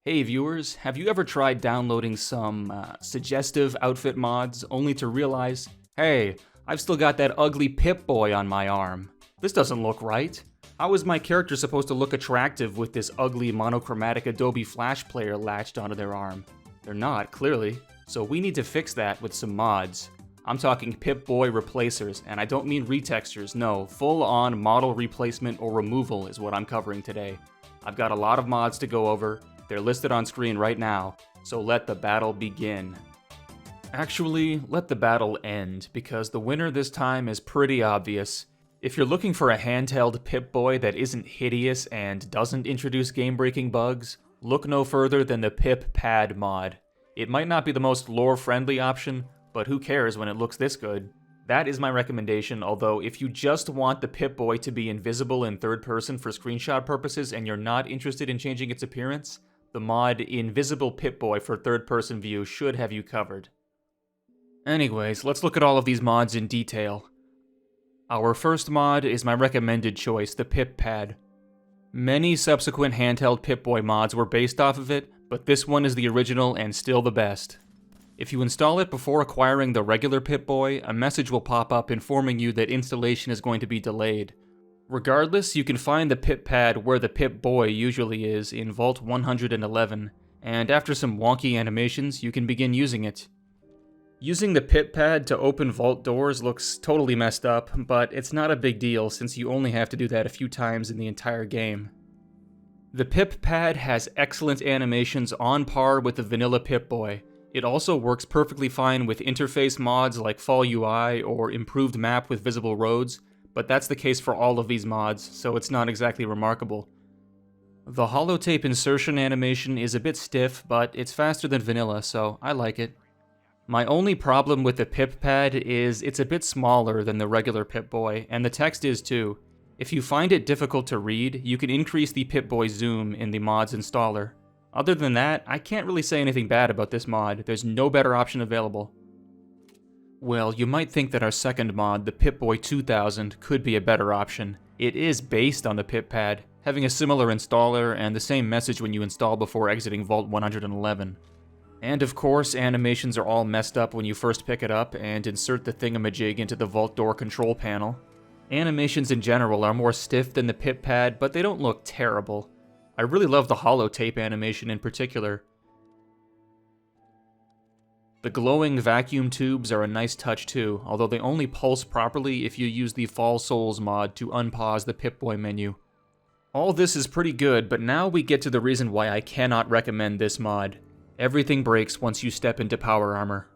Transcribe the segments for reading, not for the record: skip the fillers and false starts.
Hey viewers, have you ever tried downloading some suggestive outfit mods only to realize, hey, I've still got that ugly Pip-Boy on my arm. This doesn't look right. How is my character supposed to look attractive with this ugly monochromatic Adobe Flash player latched onto their arm? They're not, clearly. So we need to fix that with some mods. I'm talking Pip-Boy replacers, and I don't mean retextures, no, full-on model replacement or removal is what I'm covering today. I've got a lot of mods to go over. They're listed on screen right now, so let the battle begin. Actually, let the battle end, because the winner this time is pretty obvious. If you're looking for a handheld Pip-Boy that isn't hideous and doesn't introduce game-breaking bugs, look no further than the Pip-Pad mod. It might not be the most lore-friendly option, but who cares when it looks this good? That is my recommendation, although if you just want the Pip-Boy to be invisible in third person for screenshot purposes and you're not interested in changing its appearance, the mod Invisible Pip-Boy for third-person view should have you covered. Anyways, let's look at all of these mods in detail. Our first mod is my recommended choice, the Pip-Pad. Many subsequent handheld Pip-Boy mods were based off of it, but this one is the original and still the best. If you install it before acquiring the regular Pip-Boy, a message will pop up informing you that installation is going to be delayed. Regardless, you can find the Pip-Pad where the Pip-Boy usually is in Vault 111, and after some wonky animations, you can begin using it. Using the Pip-Pad to open vault doors looks totally messed up, but it's not a big deal since you only have to do that a few times in the entire game. The Pip-Pad has excellent animations on par with the vanilla Pip-Boy. It also works perfectly fine with interface mods like Fall UI or Improved Map with Visible Roads, but that's the case for all of these mods, so it's not exactly remarkable. The holotape insertion animation is a bit stiff, but it's faster than vanilla, so I like it. My only problem with the Pip-Pad is it's a bit smaller than the regular Pip-Boy, and the text is too. If you find it difficult to read, you can increase the Pip-Boy zoom in the mod's installer. Other than that, I can't really say anything bad about this mod. There's no better option available. Well, you might think that our second mod, the Pip-Boy 2000, could be a better option. It is based on the Pip-Pad, having a similar installer and the same message when you install before exiting Vault 111. And of course, animations are all messed up when you first pick it up and insert the thingamajig into the vault door control panel. Animations in general are more stiff than the Pip-Pad, but they don't look terrible. I really love the holotape animation in particular. The glowing vacuum tubes are a nice touch too, although they only pulse properly if you use the Fall Souls mod to unpause the Pip-Boy menu. All this is pretty good, but now we get to the reason why I cannot recommend this mod. Everything breaks once you step into power armor.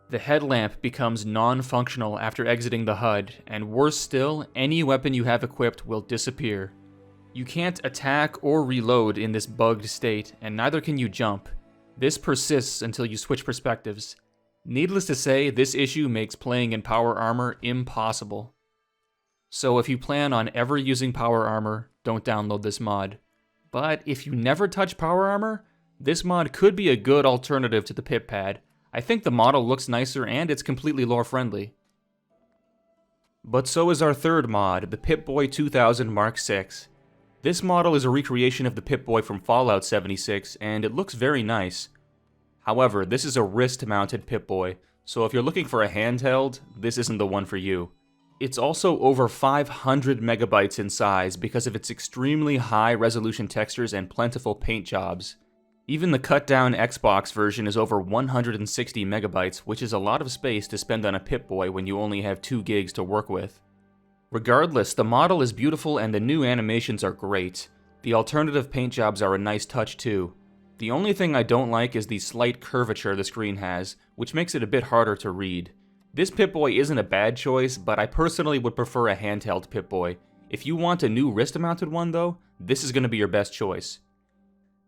The headlamp becomes non-functional after exiting the HUD, and worse still, any weapon you have equipped will disappear. You can't attack or reload in this bugged state, and neither can you jump. This persists until you switch perspectives. Needless to say, this issue makes playing in power armor impossible. So if you plan on ever using power armor, don't download this mod. But if you never touch power armor, this mod could be a good alternative to the Pip-Pad. I think the model looks nicer and it's completely lore-friendly. But so is our third mod, the Pip-Boy 2000 Mark VI. This model is a recreation of the Pip-Boy from Fallout 76, and it looks very nice. However, this is a wrist-mounted Pip-Boy, so if you're looking for a handheld, this isn't the one for you. It's also over 500 megabytes in size because of its extremely high-resolution textures and plentiful paint jobs. Even the cut-down Xbox version is over 160 megabytes, which is a lot of space to spend on a Pip-Boy when you only have 2 gigs to work with. Regardless, the model is beautiful and the new animations are great. The alternative paint jobs are a nice touch too. The only thing I don't like is the slight curvature the screen has, which makes it a bit harder to read. This Pip-Boy isn't a bad choice, but I personally would prefer a handheld Pip-Boy. If you want a new wrist-mounted one though, this is going to be your best choice.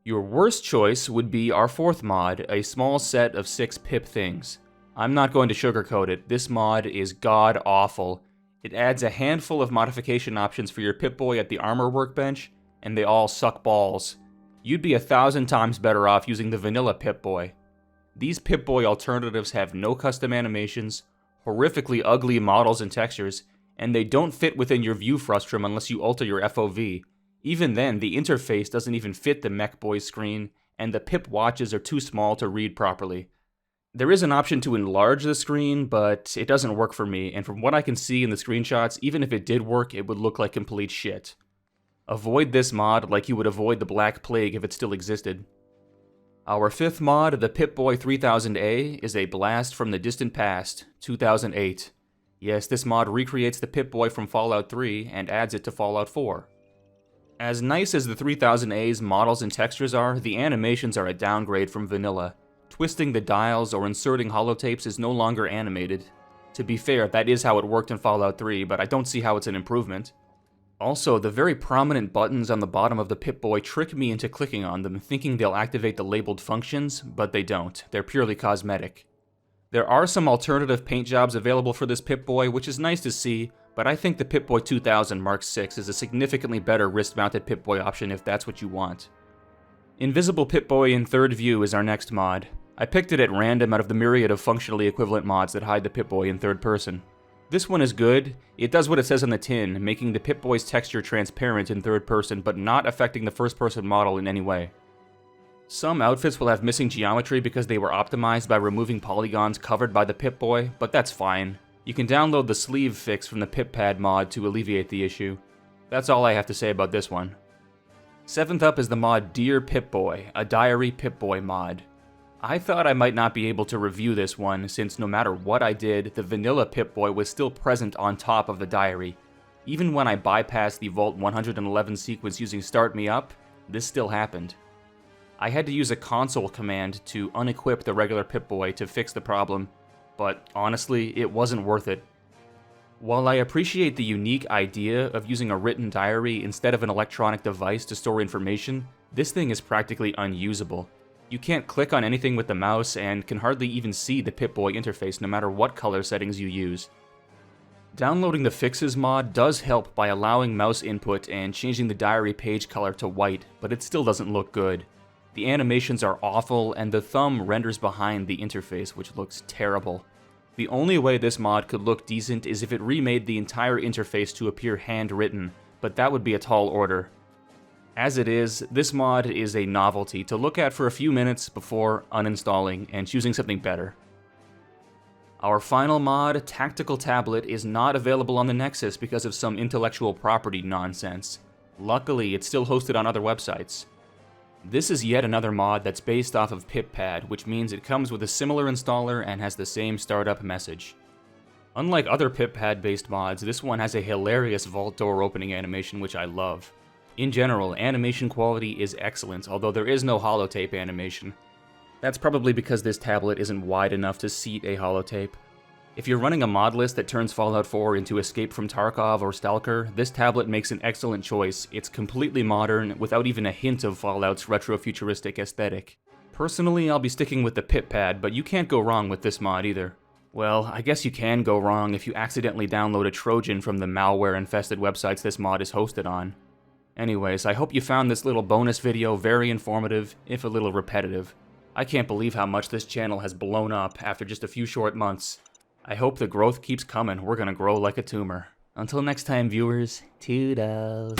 Your worst choice would be our fourth mod, a small set of 6 Pip-Things. I'm not going to sugarcoat it, this mod is god-awful. It adds a handful of modification options for your Pip-Boy at the armor workbench, and they all suck balls. You'd be 1,000 times better off using the vanilla Pip-Boy. These Pip-Boy alternatives have no custom animations, horrifically ugly models and textures, and they don't fit within your view frustrum unless you alter your FOV. Even then, the interface doesn't even fit the Mech Boy screen, and the Pip watches are too small to read properly. There is an option to enlarge the screen, but it doesn't work for me, and from what I can see in the screenshots, even if it did work, it would look like complete shit. Avoid this mod like you would avoid the Black Plague if it still existed. Our fifth mod, the Pip-Boy 3000A, is a blast from the distant past, 2008. Yes, this mod recreates the Pip-Boy from Fallout 3 and adds it to Fallout 4. As nice as the 3000A's models and textures are, the animations are a downgrade from vanilla. Twisting the dials or inserting holotapes is no longer animated. To be fair, that is how it worked in Fallout 3, but I don't see how it's an improvement. Also, the very prominent buttons on the bottom of the Pip-Boy trick me into clicking on them, thinking they'll activate the labeled functions, but they don't. They're purely cosmetic. There are some alternative paint jobs available for this Pip-Boy, which is nice to see, but I think the Pip-Boy 2000 Mark VI is a significantly better wrist-mounted Pip-Boy option if that's what you want. Invisible Pip-Boy in third view is our next mod. I picked it at random out of the myriad of functionally equivalent mods that hide the Pip-Boy in third person. This one is good. It does what it says on the tin, making the Pip-Boy's texture transparent in third person, but not affecting the first-person model in any way. Some outfits will have missing geometry because they were optimized by removing polygons covered by the Pip-Boy, but that's fine. You can download the sleeve fix from the Pip-Pad mod to alleviate the issue. That's all I have to say about this one. Seventh up is the mod Dear Pip-Boy, a diary Pip-Boy mod. I thought I might not be able to review this one, since no matter what I did, the vanilla Pip-Boy was still present on top of the diary. Even when I bypassed the Vault 111 sequence using Start Me Up, this still happened. I had to use a console command to unequip the regular Pip-Boy to fix the problem, but honestly, it wasn't worth it. While I appreciate the unique idea of using a written diary instead of an electronic device to store information, this thing is practically unusable. You can't click on anything with the mouse and can hardly even see the Pip-Boy interface no matter what color settings you use. Downloading the Fixes mod does help by allowing mouse input and changing the diary page color to white, but it still doesn't look good. The animations are awful and the thumb renders behind the interface, which looks terrible. The only way this mod could look decent is if it remade the entire interface to appear handwritten, but that would be a tall order. As it is, this mod is a novelty to look at for a few minutes before uninstalling and choosing something better. Our final mod, Tactical Tablet, is not available on the Nexus because of some intellectual property nonsense. Luckily, it's still hosted on other websites. This is yet another mod that's based off of Pip-Pad, which means it comes with a similar installer and has the same startup message. Unlike other Pip-Pad based mods, this one has a hilarious vault door opening animation which I love. In general, animation quality is excellent, although there is no holotape animation. That's probably because this tablet isn't wide enough to seat a holotape. If you're running a mod list that turns Fallout 4 into Escape from Tarkov or Stalker, this tablet makes an excellent choice. It's completely modern, without even a hint of Fallout's retro-futuristic aesthetic. Personally, I'll be sticking with the Pip-Pad, but you can't go wrong with this mod either. Well, I guess you can go wrong if you accidentally download a Trojan from the malware-infested websites this mod is hosted on. Anyways, I hope you found this little bonus video very informative, if a little repetitive. I can't believe how much this channel has blown up after just a few short months. I hope the growth keeps coming. We're gonna grow like a tumor. Until next time, viewers, toodles.